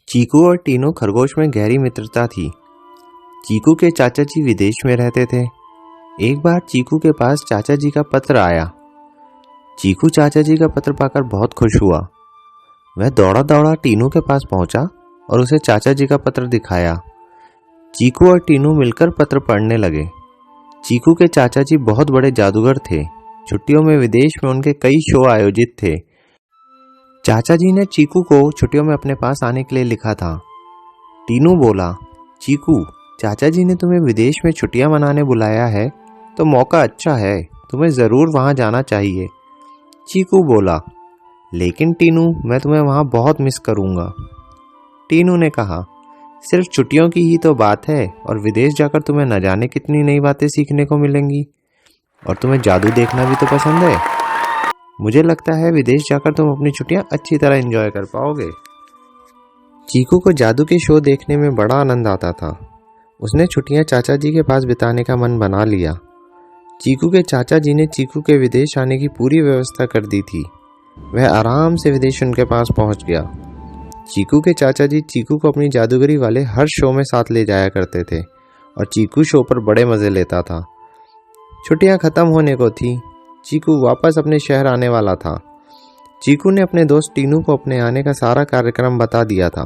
चीकू और टीनू खरगोश में गहरी मित्रता थी। चीकू के चाचा जी विदेश में रहते थे। एक बार चीकू के पास चाचा जी का पत्र आया। चीकू चाचा जी का पत्र पाकर बहुत खुश हुआ। वह दौड़ा दौड़ा टीनू के पास पहुंचा और उसे चाचा जी का पत्र दिखाया। चीकू और टीनू मिलकर पत्र पढ़ने लगे। चीकू के चाचा जी बहुत बड़े जादूगर थे। छुट्टियों में विदेश में उनके कई शो आयोजित थे। चाचा जी ने चीकू को छुट्टियों में अपने पास आने के लिए लिखा था। टीनू बोला, चीकू, चाचा जी ने तुम्हें विदेश में छुट्टियां मनाने बुलाया है तो मौका अच्छा है, तुम्हें ज़रूर वहां जाना चाहिए। चीकू बोला, लेकिन टीनू, मैं तुम्हें वहां बहुत मिस करूंगा। टीनू ने कहा, सिर्फ छुट्टियों की ही तो बात है और विदेश जाकर तुम्हें न जाने कितनी नई बातें सीखने को मिलेंगी। और तुम्हें जादू देखना भी तो पसंद है। मुझे लगता है विदेश जाकर तुम अपनी छुट्टियां अच्छी तरह एंजॉय कर पाओगे। चीकू को जादू के शो देखने में बड़ा आनंद आता था। उसने छुट्टियां चाचा जी के पास बिताने का मन बना लिया। चीकू के चाचा जी ने चीकू के विदेश आने की पूरी व्यवस्था कर दी थी। वह आराम से विदेश उनके पास पहुंच गया। चीकू के चाचा जी चीकू को अपनी जादूगरी वाले हर शो में साथ ले जाया करते थे और चीकू शो पर बड़े मज़े लेता था। छुट्टियां खत्म होने को थी। चीकू वापस अपने शहर आने वाला था। चीकू ने अपने दोस्त टीनू को अपने आने का सारा कार्यक्रम बता दिया था।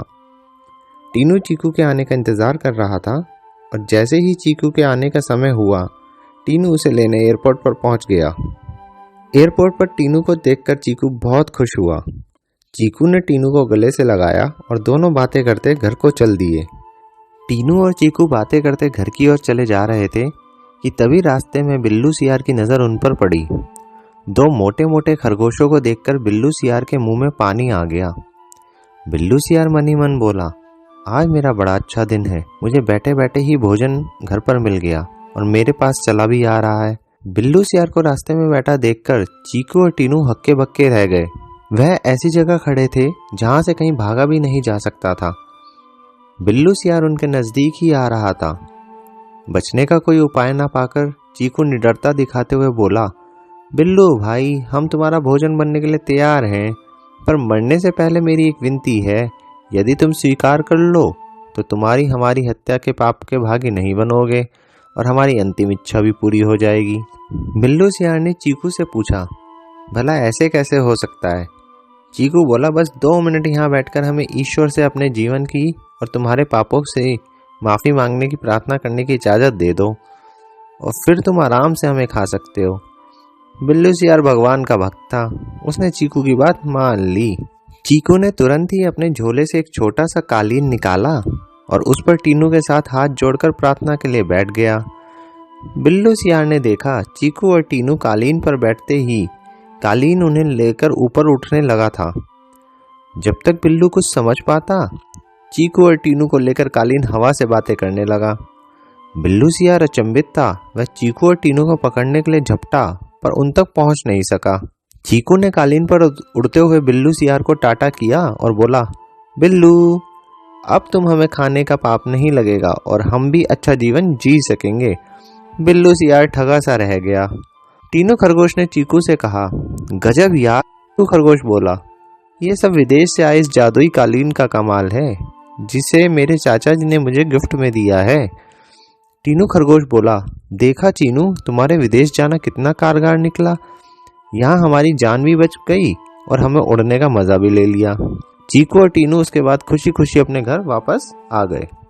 टीनू चीकू के आने का इंतज़ार कर रहा था और जैसे ही चीकू के आने का समय हुआ, टीनू उसे लेने एयरपोर्ट पर पहुंच गया। एयरपोर्ट पर टीनू को देखकर चीकू बहुत खुश हुआ। चीकू ने टीनू को गले से लगाया और दोनों बातें करते घर को चल दिए। टीनू और चीकू बातें करते घर की ओर चले जा रहे थे कि तभी रास्ते में बिल्लू सियार की नज़र उन पर पड़ी। दो मोटे मोटे खरगोशों को देखकर बिल्लू सियार के मुंह में पानी आ गया। बिल्लू सियार मन ही मन बोला, आज मेरा बड़ा अच्छा दिन है। मुझे बैठे बैठे ही भोजन घर पर मिल गया और मेरे पास चला भी आ रहा है। बिल्लू सियार को रास्ते में बैठा देखकर चीकू और टीनू हक्के बक्के रह गए। वह ऐसी जगह खड़े थे जहां से कहीं भागा भी नहीं जा सकता था। बिल्लू सियार उनके नजदीक ही आ रहा था। बचने का कोई उपाय ना पाकर चीकू निडरता दिखाते हुए बोला, बिल्लू भाई, हम तुम्हारा भोजन बनने के लिए तैयार हैं, पर मरने से पहले मेरी एक विनती है। यदि तुम स्वीकार कर लो तो तुम्हारी हमारी हत्या के पाप के भागी नहीं बनोगे और हमारी अंतिम इच्छा भी पूरी हो जाएगी। बिल्लू सियार ने चीकू से पूछा, भला ऐसे कैसे हो सकता है? चीकू बोला, बस 2 मिनट यहाँ बैठकर हमें ईश्वर से अपने जीवन की और तुम्हारे पापों से माफ़ी मांगने की प्रार्थना करने की इजाज़त दे दो और फिर तुम आराम से हमें खा सकते हो। बिल्लू सियार भगवान का भक्त था। उसने चीकू की बात मान ली। चीकू ने तुरंत ही अपने झोले से एक छोटा सा कालीन निकाला और उस पर टीनू के साथ हाथ जोड़कर प्रार्थना के लिए बैठ गया। बिल्लू सियार ने देखा चीकू और टीनू कालीन पर बैठते ही कालीन उन्हें लेकर ऊपर उठने लगा था। जब तक बिल्लू कुछ समझ पाता, चीकू और टीनू को लेकर कालीन हवा से बातें करने लगा। बिल्लू सियार अचंभित था। वह चीकू और टीनू को पकड़ने के लिए झपटा पर उन तक पहुंच नहीं सका। चीकू ने कालीन पर उड़ते हुए बिल्लू सियार को टाटा किया और बोला, बिल्लू, अब तुम हमें खाने का पाप नहीं लगेगा और हम भी अच्छा जीवन जी सकेंगे। बिल्लू सियार ठगा सा रह गया। टीनू खरगोश ने चीकू से कहा, गजब यार। चीकू खरगोश बोला, ये सब विदेश से आए इस जादुई कालीन का कमाल है जिसे मेरे चाचा जी ने मुझे गिफ्ट में दिया है। टीनू खरगोश बोला, देखा चीनू, तुम्हारे विदेश जाना कितना कारगर निकला। यहाँ हमारी जान भी बच गई और हमें उड़ने का मजा भी ले लिया। चीकू और टीनू उसके बाद खुशी खुशी अपने घर वापस आ गए।